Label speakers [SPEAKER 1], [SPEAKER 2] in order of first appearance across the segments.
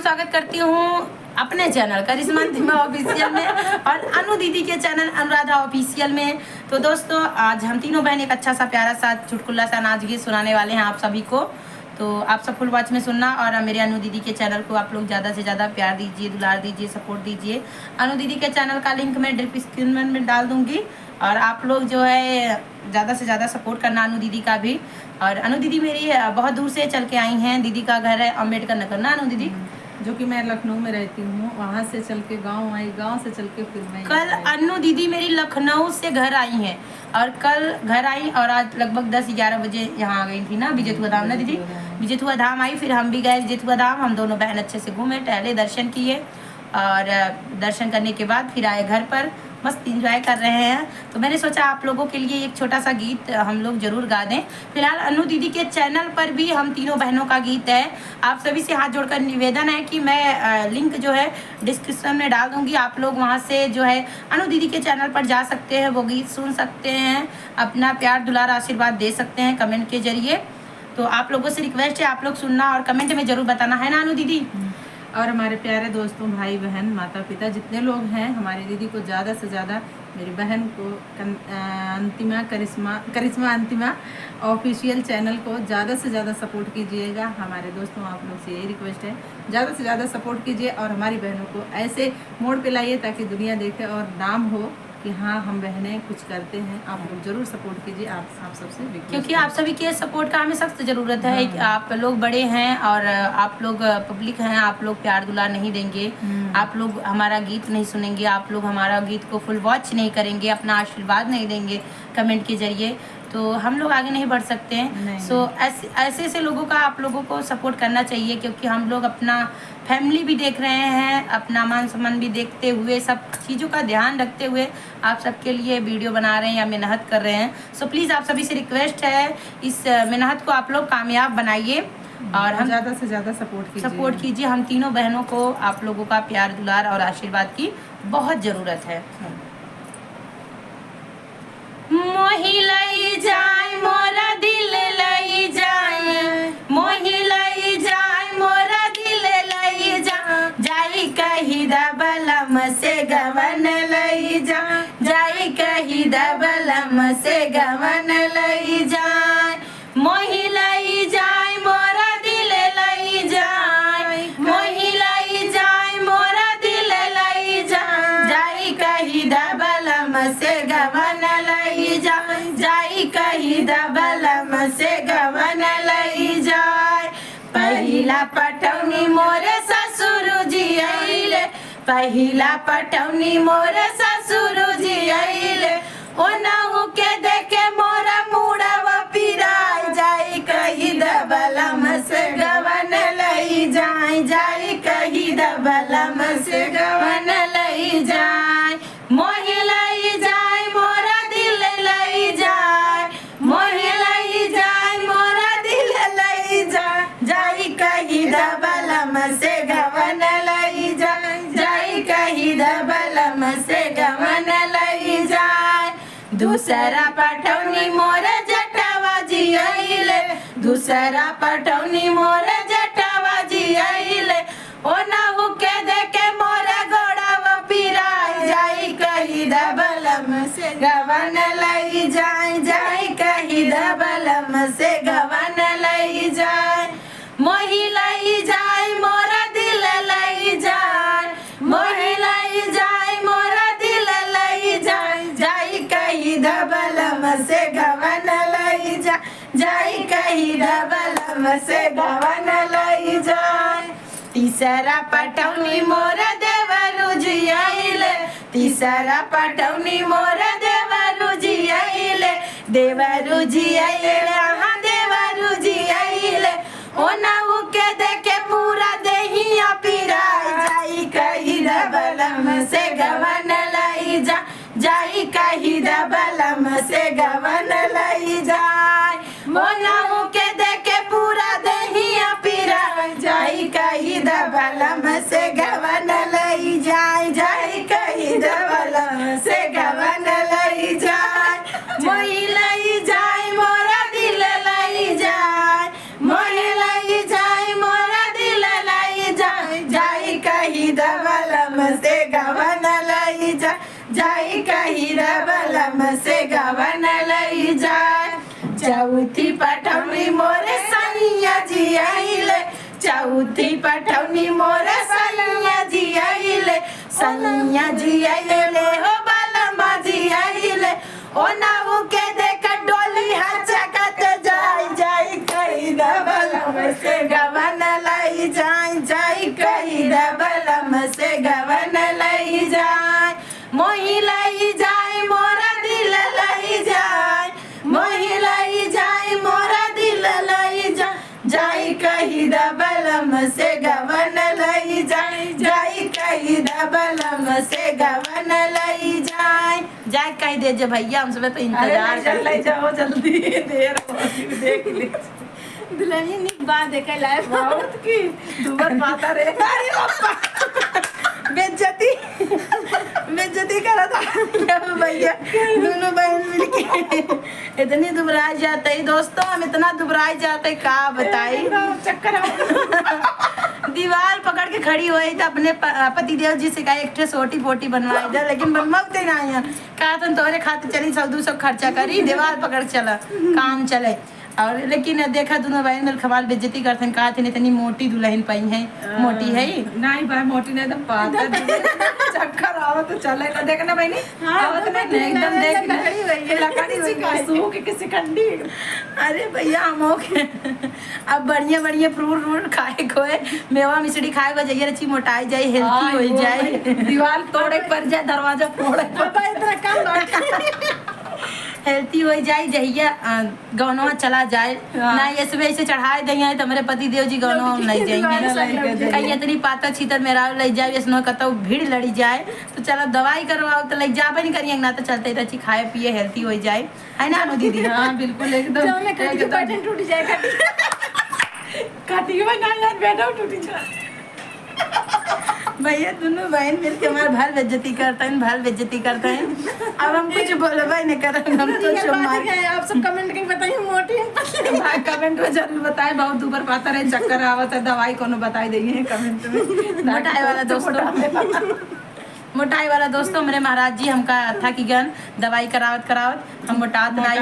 [SPEAKER 1] स्वागत करती हूँ अपने चैनल करिश्मा अंतिमा ऑफिशियल में और अनु दीदी के चैनल अनुराधा ऑफिशियल में। तो दोस्तों आज हम तीनों बहन एक अच्छा सा प्यारा सा चुटकुला सा नाच गीत सुनाने वाले हैं आप सभी को। तो आप सब फुल वॉच में सुनना और मेरे अनु दीदी के चैनल को आप लोग ज़्यादा से ज़्यादा प्यार दीजिए, दुलार दीजिए, सपोर्ट दीजिए। अनु दीदी के चैनल का लिंक मैं डिस्क्रिप्शन में डाल दूँगी और आप लोग जो है ज़्यादा से ज़्यादा सपोर्ट करना अनु दीदी का भी। और अनु दीदी मेरी बहुत दूर से चल के आई हैं। दीदी का घर है अम्बेडकर नगर ना अनु दीदी,
[SPEAKER 2] जो कि मैं लखनऊ में रहती हूँ, वहाँ से चल के गाँव आई, गाँव से चल के फिर मैं
[SPEAKER 1] कल अनु दीदी मेरी लखनऊ से घर आई हैं और कल घर आई और आज लगभग 10-11 बजे यहाँ आ गई थी ना विजयथुआ धाम ना दीदी। विजयथुआ धाम आई, फिर हम भी गए विजयथुआ धाम। हम दोनों बहन अच्छे से घूमे टहले, दर्शन किए और दर्शन करने के बाद फिर आए घर पर, मस्त इंजॉय कर रहे हैं। तो मैंने सोचा आप लोगों के लिए एक छोटा सा गीत हम लोग जरूर गा दें। फिलहाल अनु दीदी के चैनल पर भी हम तीनों बहनों का गीत है। आप सभी से हाथ जोड़कर निवेदन है कि मैं लिंक जो है डिस्क्रिप्शन में डाल दूंगी। आप लोग वहां से जो है अनु दीदी के चैनल पर जा सकते हैं, वो गीत सुन सकते हैं, अपना प्यार दुलार आशीर्वाद दे सकते हैं कमेंट के जरिए। तो आप लोगों से रिक्वेस्ट है आप लोग सुनना और कमेंट में जरूर बताना है ना अनु दीदी।
[SPEAKER 2] और हमारे प्यारे दोस्तों, भाई बहन, माता पिता जितने लोग हैं, हमारी दीदी को ज़्यादा से ज़्यादा, मेरी बहन को करिश्मा अंतिमा ऑफिशियल चैनल को ज़्यादा से ज़्यादा सपोर्ट कीजिएगा। हमारे दोस्तों आप लोग से यही रिक्वेस्ट है, ज़्यादा से ज़्यादा सपोर्ट कीजिए और हमारी बहनों को ऐसे मोड़ पे लाइए ताकि दुनिया देखे और नाम हो कि हाँ हम बहनें कुछ करते हैं। आप लोग जरूर सपोर्ट कीजिए, आप सबसे,
[SPEAKER 1] क्योंकि आप सभी के सपोर्ट का हमें सख्त ज़रूरत है। कि आप लोग बड़े हैं और आप लोग पब्लिक हैं, आप लोग प्यार दुलार नहीं देंगे, आप लोग हमारा गीत नहीं सुनेंगे, आप लोग हमारा गीत को फुल वॉच नहीं करेंगे, अपना आशीर्वाद नहीं देंगे कमेंट के जरिए, तो हम लोग आगे नहीं बढ़ सकते हैं। सो ऐसे लोगों का आप लोगों को सपोर्ट करना चाहिए, क्योंकि हम लोग अपना फैमिली भी देख रहे हैं, अपना मान सम्मान भी देखते हुए, सब चीज़ों का ध्यान रखते हुए आप सबके लिए वीडियो बना रहे हैं या मेहनत कर रहे हैं। सो प्लीज़ आप सभी से रिक्वेस्ट है इस मेहनत को आप लोग कामयाब बनाइए और हम
[SPEAKER 2] ज़्यादा से ज़्यादा सपोर्ट कीजिए।
[SPEAKER 1] हम तीनों बहनों को आप लोगों का प्यार दुलार और आशीर्वाद की बहुत ज़रूरत है। मोही लई जाए मोरा दिल लई जाए, मोही लई जाए मोरा दिल लई जाई कही दबलम से गवन लई जाई कही दबलम से गवन लई जाए। मोही लई जाए मोरा दिल लई जाए, मोही लई जाए मोरा दिल लई जाई कही दबलम से गवन लई जाई कही दबलम से गवन लई जाए। पहिला पटौनी मोरे ससुर जी आइले, पहिला पटौनी मोरे ससुर जी आइले, ओ नहु के देखे मोरा मुड़वा पिराई जाई कही दबलम से गवन लई जाई कही दबलम से गवन लई जाए। मोहि लई जाए मोरा दिल लई जाए, मोहि लई जाए मोरा दिल लई जाई कही दबलम से गवन लई जाई कही दबलम से गवन लई जाए। दूसरा पटौनी मोरे जटवा जी आइले, दूसरा पटौनी मोरे जटवा जी आइले, ओ नहु के देखे मोरे गोड़वा पिराई जाई कही दबलम से गवन लई जाई कही दबलम से गवन लई जाए। मोही लई जाए मोरा दिल लई जाए, मोही लई जाए मोरा दिल लई जाई कही दबलम से गवन लई जाई कही दबलम से गवन लई जाए। तीसरा पटौनी मोरा देवरू जी आइले, तीसरा पटौनी मोरा देवरू जी आइले, देवरू जी आइले, हाँ देवरू जी आइले, ओ नहु के देखे पूरा देहिया पिराई जाई कही दबलम से गवन लई जाई कही दबलम से गवन लई जाए। ओ नहु के देखे पूरा देहिया पिराई जाई कही दबलम से गवन लई जाई कही दबलम से गवन लई जाए। मोही लई जाए मोरा दिल लई जाए, मोही लई जाए मोरा दिल लई बलम से गवन लई जाए, जाई कही रे बलम से गवन लई जाए। चौथी पठौनी मोरे सैया जी आइले, चौथी पठौनी मोरे सैया जी आइले, सैया जी आइले हो बलम जी आइले। ओ नाऊ के देख डोली हचकत जाई, जाई कही रे बलम से गवन लई जाए, जाई कही रे बलम से गवन लई जाए। मोही लई जाए मोरा दिल लई जाए, मोही लई जाए मोरा दिल लई जाए, जाई कही रे बलम से गवन लई जाए, जाई कही रे बलम से गवन लई जाए। जाए कही दे जे भैया, हम सब तो इंतजार कर ले जाओ जल्दी, देर हो रही, देख ले
[SPEAKER 2] दुल्हनिया निक बात देखे लाए
[SPEAKER 1] बहुत की दुबर पाता रे। अरे बापा बेइज्जती बेइज्जती करा था भैया, दोनों बहन मिलके इतनी दुबराई जाते ही दोस्तों, हम इतना दुबराई जाते का बताई।
[SPEAKER 2] चक्कर
[SPEAKER 1] दीवार पकड़ के खड़ी हुई तो अपने पतिदेव जी से कहा एक ठे सोटी फोटी बनवाई दे, लेकिन बनवाते ना है। कहा तुम तोरे खाते चली सब खर्चा करी, दीवार पकड़ चला काम चले। और लेकिन देखा दोनों बहन मिल खमाल बेइज्जती करते, कहा थे इतनी मोटी दुल्हन पाई है, मोटी है
[SPEAKER 2] नहीं भाई, मोटी नहीं तो पातर चक्कर आओ तो चले ना, देखना बहनी आवत नहीं एकदम देख लकड़ी हुई सूख किसी कंडी।
[SPEAKER 1] अरे भैया हम अब बढ़िया बढ़िया फ्रूट खाए खोए, मेवा मिश्री खाए को जाइए, अच्छी मोटाई जाए, हेल्थी हो जाए,
[SPEAKER 2] दीवार तोड़े पर जाए, दरवाजा फोड़े पर इतना कम
[SPEAKER 1] हेल्थी हो जाए, जहिया गौनवा चला जाए ना, ये सुबह से चढ़ाए देंगे तो हमारे पति देव जी गौनवा नहीं जाएंगे, कहीं इतनी पाता छीतर मेरा ले जाए, इसनो कतो भीड़ लड़ी जाए तो चलो दवाई करवाओ तो ले जाबे नहीं करिए ना, तो चलते अच्छी खाए पिए हेल्थी हो जाए, है ना अनु दीदी।
[SPEAKER 2] हाँ बिल्कुल एकदम टूट जाए, काटी के ना यार बैठो टूटी जाए।
[SPEAKER 1] भैया दोनों बहन मिलके हमारे भल बेइज्जती करते हैं, भल बेइज्जती करते हैं। अब हम कुछ बोलबे नहीं करें, हम तो चुप मार।
[SPEAKER 2] आप सब कमेंट करके बताइए मोटी है पतली। भाई कमेंट में जरूर बताए, बहुत ऊपर पाता रहे, चक्कर आवत है, दवाई कोनो बताई देंगे कमेंट में।
[SPEAKER 1] मोटाई वाला दोस्तों, मोटाई वाला दोस्तों मेरे महाराज जी हमका था कि गन दवाई करावत हम मोटात नहीं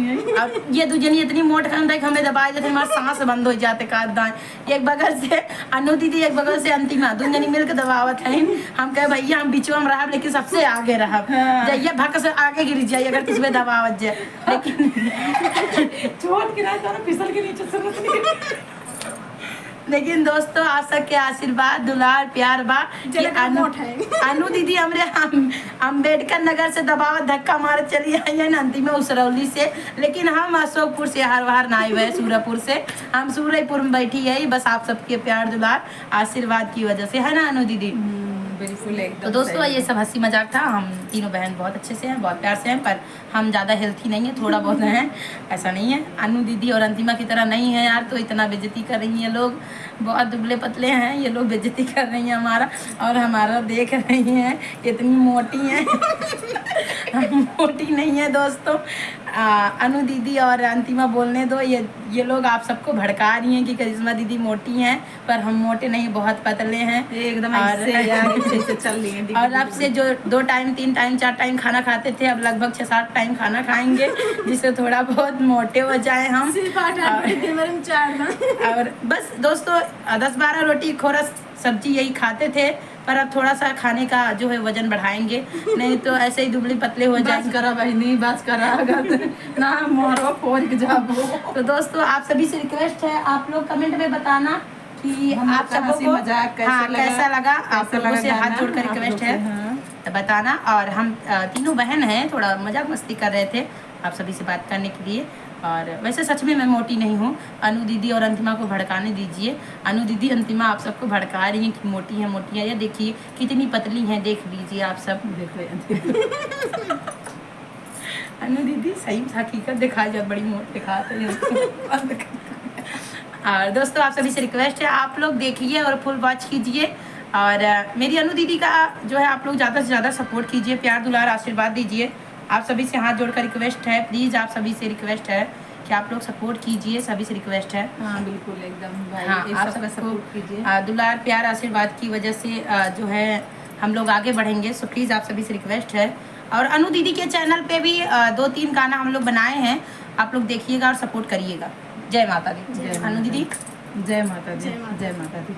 [SPEAKER 1] है। और ये दूजनी इतनी मोट खंड है कि हमें दवाई देते हमारा सांस बंद हो जाते का दाएं, एक बगल से अनु दीदी एक बगल से अंतिमा, दूजनी मिलकर दबावत है। हम कहे भैया हम बीचवा में रहा, लेकिन सबसे आगे रहा, जाइए भक से आगे गिर जाइए अगर तुझमें दबावत जाए, लेकिन
[SPEAKER 2] चोट गिरा तो फिसल के नीचे से।
[SPEAKER 1] लेकिन दोस्तों आप सबके आशीर्वाद दुलार प्यार बा कि अनु दीदी हमरे अम्बेडकर नगर से दबाव धक्का मार चली आई है अंतिम में उसरौली से, लेकिन हम अशोकपुर से हर बार ना आए हुए, सूरजपुर से, हम सूरजपुर में बैठी है, बस आप सबके प्यार दुलार आशीर्वाद की वजह से, है ना अनु दीदी।
[SPEAKER 2] बिल्कुल एकदम।
[SPEAKER 1] तो दोस्तों ये सब हंसी मजाक था, हम तीनों बहन बहुत अच्छे से हैं, बहुत प्यार से हैं, पर हम ज़्यादा हेल्थी नहीं है, थोड़ा बहुत हैं, ऐसा नहीं है। अनु दीदी और अंतिमा की तरह नहीं है यार, तो इतना बेइज्जती कर रही हैं लोग, बहुत दुबले पतले हैं ये लोग, बेइज्जती कर रही हैं हमारा, और हमारा देख रही हैं इतनी मोटी हैं मोटी नहीं है दोस्तों। अनु दीदी और अंतिमा बोलने दो, ये लोग आप सबको भड़का रही हैं कि करिश्मा दीदी मोटी हैं, पर हम मोटे नहीं, बहुत पतले हैं
[SPEAKER 2] एकदम।
[SPEAKER 1] और
[SPEAKER 2] चल रही है,
[SPEAKER 1] और अब से जो 2 टाइम 3 टाइम 4 टाइम खाना खाते थे, अब लगभग 6-7 टाइम खाना खाएंगे, जिससे थोड़ा बहुत मोटे हो जाए हम। और बस दोस्तों 10-12 रोटी खोरा सब्जी यही खाते थे, पर अब थोड़ा सा खाने का जो है वजन बढ़ाएंगे, नहीं तो ऐसे ही दुबली पतले हो जाएंगे।
[SPEAKER 2] करा भाई नहीं बस करा ना मोरो फोड़ के जाबो।
[SPEAKER 1] तो दोस्तों आप सभी से रिक्वेस्ट है, आप लोग कमेंट में बताना कि आप सबको कैसा लगा, आप लोगों से हाथ जोड़कर रिक्वेस्ट है तो बताना। और हम तीनों बहन हैं, थोड़ा मजाक मस्ती कर रहे थे आप सभी से बात करने के लिए, और वैसे सच में मैं मोटी नहीं हूँ। अनु दीदी और अंतिमा को भड़काने दीजिए, अनु दीदी अंतिमा आप सबको भड़का रही हैं कि मोटी है, ये देखिए कितनी पतली हैं, देख लीजिए आप सब। अनु दीदी सही हकीकत दिखा जाए, बड़ी मोट दिखाते हैं और दोस्तों आप सभी से रिक्वेस्ट है, आप लोग देखिए और फुल वॉच कीजिए, और मेरी अनु दीदी का जो है आप लोग ज़्यादा से ज़्यादा सपोर्ट कीजिए, प्यार दुलार आशीर्वाद दीजिए। आप सभी से हाथ जोड़कर रिक्वेस्ट है, प्लीज़ आप सभी से रिक्वेस्ट है कि आप लोग सपोर्ट कीजिए, सभी से रिक्वेस्ट है।
[SPEAKER 2] हाँ बिल्कुल एकदम भाई,
[SPEAKER 1] हाँ, आप
[SPEAKER 2] सब सपोर्ट कीजिए।
[SPEAKER 1] दुलार प्यार आशीर्वाद की वजह से जो है हम लोग आगे बढ़ेंगे। सो प्लीज़ आप सभी से रिक्वेस्ट है। और अनु दीदी के चैनल पे भी 2-3 गाना हम लोग बनाए हैं, आप लोग देखिएगा और सपोर्ट करिएगा। जय माता दी। अनु दीदी
[SPEAKER 2] जय माता दी। जय माता दी।